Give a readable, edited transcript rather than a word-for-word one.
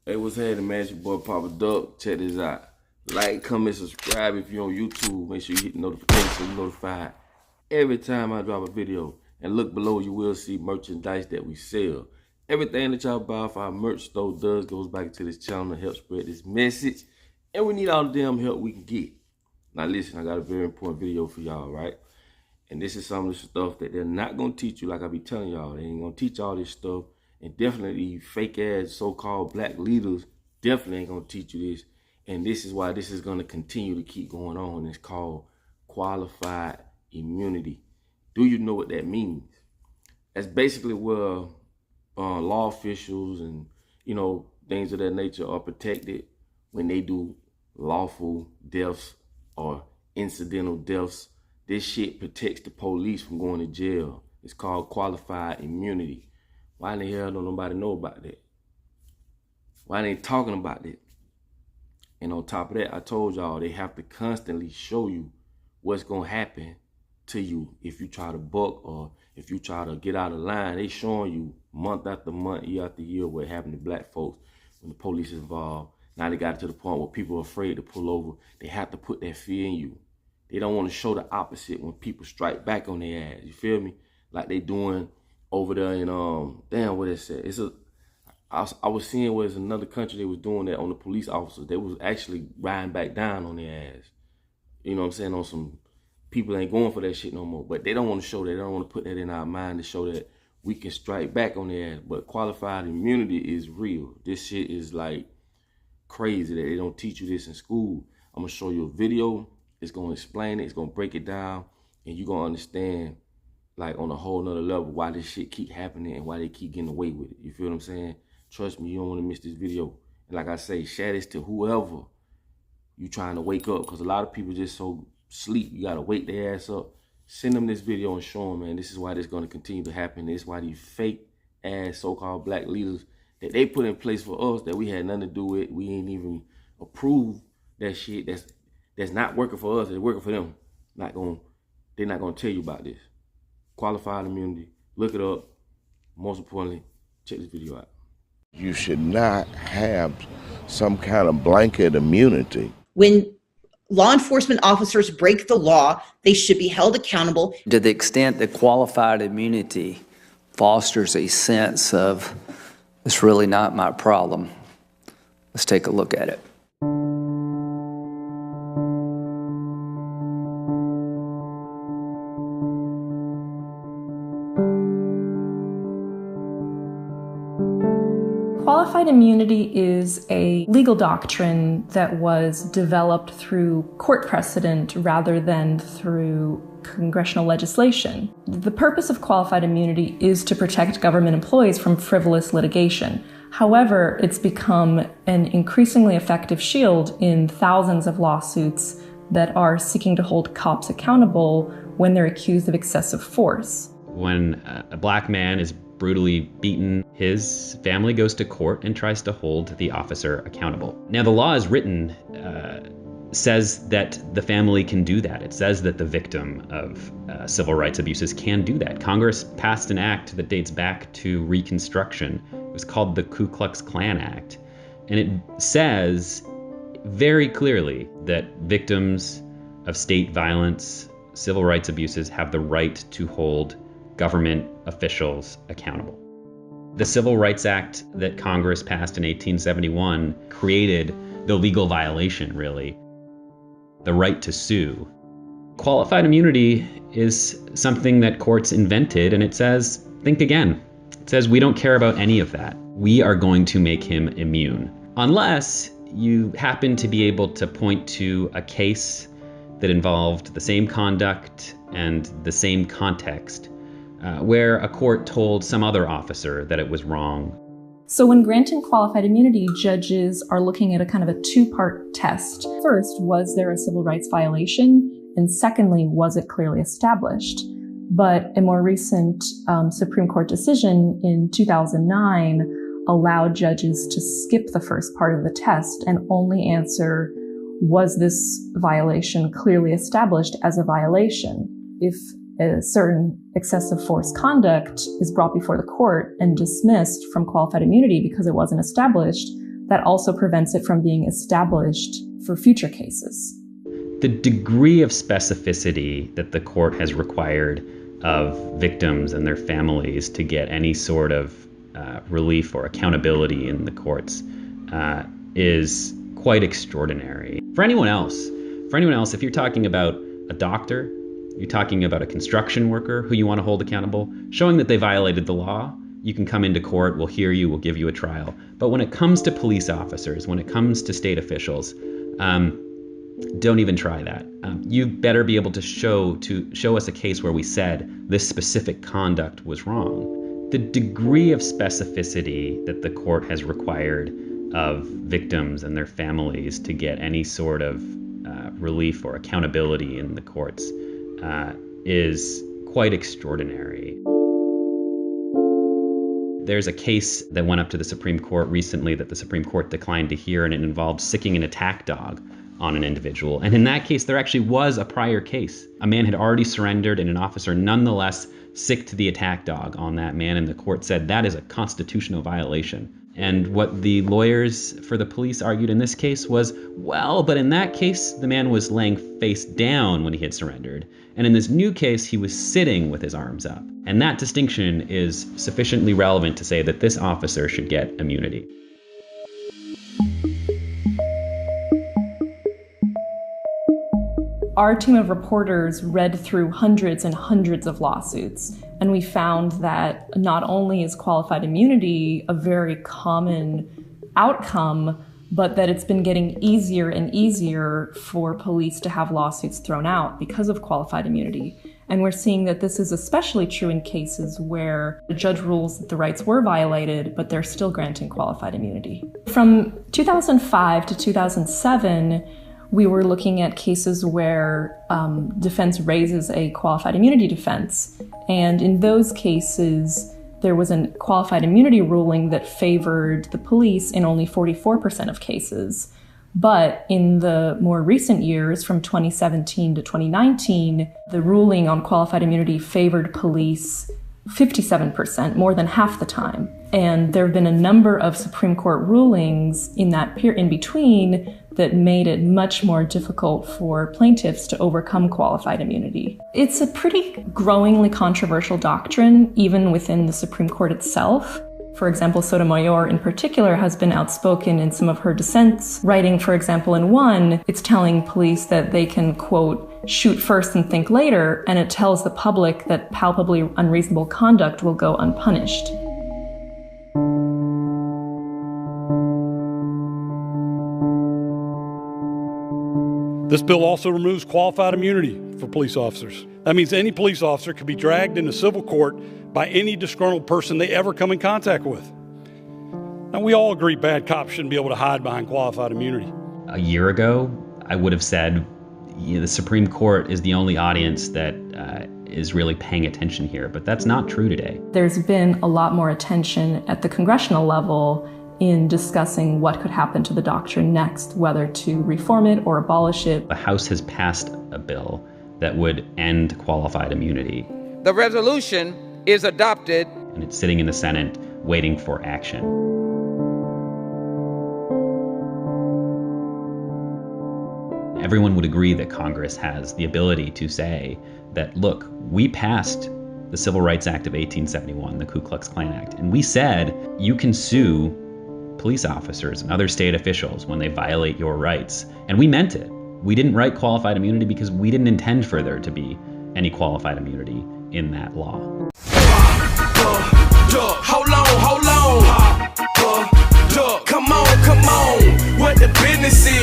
Hey, what's happening, man? It's your boy Papa Duck. Check this out. Like, comment, subscribe if you're on YouTube. Make sure you hit the notification so you're notified every time I drop a video. And look below, you will see merchandise that we sell. Everything that y'all buy off our merch store goes back to this channel to help spread this message. And we need all the damn help we can get. Now listen, I got a very important video for y'all, right? And this is some of the stuff that they're not going to teach you, like I be telling y'all. They ain't going to teach all this stuff. And definitely fake ass so-called black leaders definitely ain't going to teach you this. And this is why this is going to continue to keep going on. It's called qualified immunity. Do you know what that means? That's basically where law officials and, you know, things of that nature are protected when they do lawful deaths or incidental deaths. This shit protects the police from going to jail. It's called qualified immunity. Why in the hell don't nobody know about that? Why they ain't talking about that? And on top of that, I told y'all they have to constantly show you what's gonna happen to you if you try to buck or if you try to get out of line. They showing you month after month, year after year what happened to black folks when the police is involved. Now they got it to the point where people are afraid to pull over. They have to put that fear in you. They don't want to show the opposite when people strike back on their ass. You feel me? Like they doing over there in damn, what it said. I was seeing where it's another country they was doing that on the police officers. They was actually riding back down on their ass. You know what I'm saying? On some people ain't going for that shit no more. But they don't want to show that. They don't want to put that in our mind to show that we can strike back on their ass. But qualified immunity is real. This shit is like crazy that they don't teach you this in school. I'm gonna show you a video. It's gonna explain it. It's gonna break it down, and you're gonna understand, like on a whole nother level, why this shit keep happening and why they keep getting away with it. You feel what I'm saying? Trust me, you don't want to miss this video. And like I say, share this to whoever you trying to wake up, because a lot of people just so sleep. You gotta wake their ass up. Send them this video and show them, man, this is why this is gonna continue to happen. This is why these fake ass so-called black leaders that they put in place for us that we had nothing to do with, we ain't even approve that shit that's not working for us, it's working for them. They're not gonna tell you about this. Qualified immunity, look it up. Most importantly, check this video out. You should not have some kind of blanket immunity. When law enforcement officers break the law, they should be held accountable. To the extent that qualified immunity fosters a sense of, it's really not my problem, let's take a look at it. Qualified immunity is a legal doctrine that was developed through court precedent rather than through congressional legislation. The purpose of qualified immunity is to protect government employees from frivolous litigation. However, it's become an increasingly effective shield in thousands of lawsuits that are seeking to hold cops accountable when they're accused of excessive force. When a black man is brutally beaten, his family goes to court and tries to hold the officer accountable. Now, the law is written, says that the family can do that. It says that the victim of civil rights abuses can do that. Congress passed an act that dates back to Reconstruction. It was called the Ku Klux Klan Act. And it says very clearly that victims of state violence, civil rights abuses have the right to hold government officials accountable. The Civil Rights Act that Congress passed in 1871 created the legal violation, really, the right to sue. Qualified immunity is something that courts invented, and it says, think again. It says we don't care about any of that. We are going to make him immune. Unless you happen to be able to point to a case that involved the same conduct and the same context, where a court told some other officer that it was wrong. So when granting qualified immunity, judges are looking at a kind of a two-part test. First, was there a civil rights violation? And secondly, was it clearly established? But a more recent Supreme Court decision in 2009 allowed judges to skip the first part of the test and only answer, was this violation clearly established as a violation? If a certain excessive force conduct is brought before the court and dismissed from qualified immunity because it wasn't established, that also prevents it from being established for future cases. The degree of specificity that the court has required of victims and their families to get any sort of relief or accountability in the courts is quite extraordinary. For anyone else, if you're talking about a doctor, you're talking about a construction worker who you want to hold accountable, showing that they violated the law, you can come into court, we'll hear you, we'll give you a trial. But when it comes to police officers, when it comes to state officials, don't even try that. You better be able to show us a case where we said this specific conduct was wrong. The degree of specificity that the court has required of victims and their families to get any sort of relief or accountability in the courts is quite extraordinary. There's a case that went up to the Supreme Court recently that the Supreme Court declined to hear, and it involved sicking an attack dog on an individual. And in that case, there actually was a prior case. A man had already surrendered, and an officer nonetheless sicked the attack dog on that man, and the court said that is a constitutional violation. And what the lawyers for the police argued in this case was, well, but in that case, the man was laying face down when he had surrendered. And in this new case, he was sitting with his arms up. And that distinction is sufficiently relevant to say that this officer should get immunity. Our team of reporters read through hundreds and hundreds of lawsuits, and we found that not only is qualified immunity a very common outcome, but that it's been getting easier and easier for police to have lawsuits thrown out because of qualified immunity. And we're seeing that this is especially true in cases where the judge rules that the rights were violated, but they're still granting qualified immunity. From 2005 to 2007, we were looking at cases where defense raises a qualified immunity defense. And in those cases, there was a qualified immunity ruling that favored the police in only 44% of cases. But in the more recent years, from 2017 to 2019, the ruling on qualified immunity favored police 57%, more than half the time. And there have been a number of Supreme Court rulings in that period in between that made it much more difficult for plaintiffs to overcome qualified immunity. It's a pretty growingly controversial doctrine, even within the Supreme Court itself. For example, Sotomayor in particular has been outspoken in some of her dissents, writing, for example, in one, it's telling police that they can, quote, shoot first and think later, and it tells the public that palpably unreasonable conduct will go unpunished. This bill also removes qualified immunity for police officers. That means any police officer could be dragged into civil court by any disgruntled person they ever come in contact with. Now, we all agree bad cops shouldn't be able to hide behind qualified immunity. A year ago, I would have said the Supreme Court is the only audience that is really paying attention here, but that's not true today. There's been a lot more attention at the congressional level in discussing what could happen to the doctrine next, whether to reform it or abolish it. The House has passed a bill that would end qualified immunity. The resolution is adopted. And it's sitting in the Senate waiting for action. Everyone would agree that Congress has the ability to say that, look, we passed the Civil Rights Act of 1871, the Ku Klux Klan Act, and we said you can sue police officers and other state officials when they violate your rights. And we meant it. We didn't write qualified immunity because we didn't intend for there to be any qualified immunity in that law. Hold on. Come on. What the business is.